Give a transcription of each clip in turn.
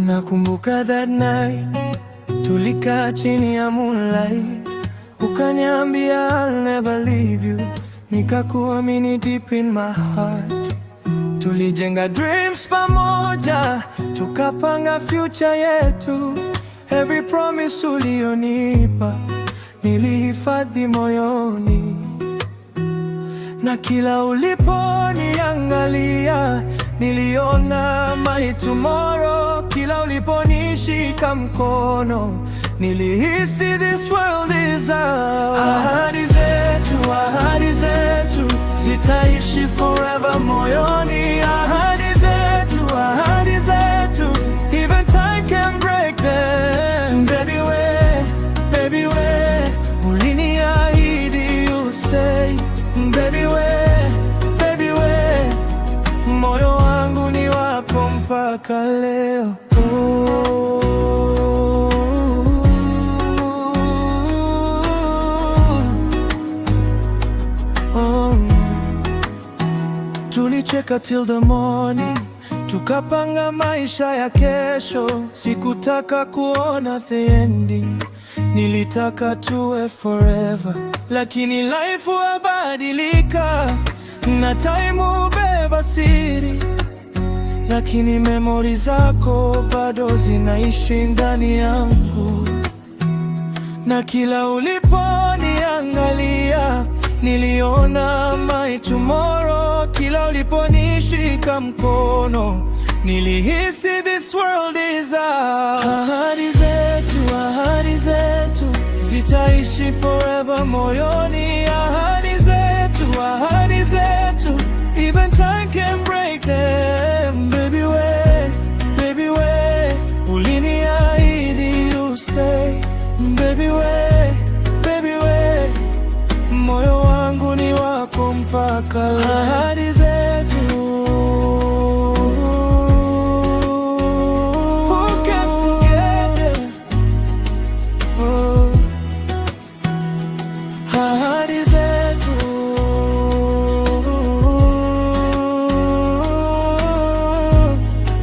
Nakumbuka that night, tulikaa chini ya moonlight, ukaniambia I'll never leave you, nikakuamini deep in my heart. Tulijenga dreams pamoja, tukapanga future yetu. Every promise ulionipa nilihifadhi moyoni, na kila uliponiangalia niliona my tomorrow. Kila uliponishika mkono nilihisi this world is ours. Ahadi zetu zitaishi forever moyoni. Ahadi zetu, even time can break them. Baby we, uliniahidi you'll stay. Baby we, moyo wangu ni wako mpaka leo. Tulicheka till the morning, tukapanga maisha ya kesho. Sikutaka kuona the ending, nilitaka tuwe forever. Lakini life hubadilika na time hubeba siri, lakini memory zako bado zinaishi ndani yangu. Na kila uliponiangalia niliona my tomorrow. Kila uliponishika mkono nilihisi this world is ours. Ahadi zetu zitaishi forever moyoni. Ahadi zetu, even time can break them. Baby we, uliniahidi you'll stay. Baby we, moyo wangu ni wako mpaka leo. Ahadi zetu, who can forget them? Oh. Ahadi zetu,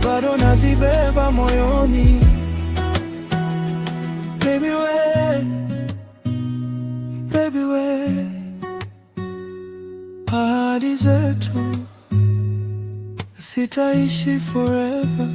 bado nazibeba moyoni. Baby we, ahadi zetu zitaishi forever.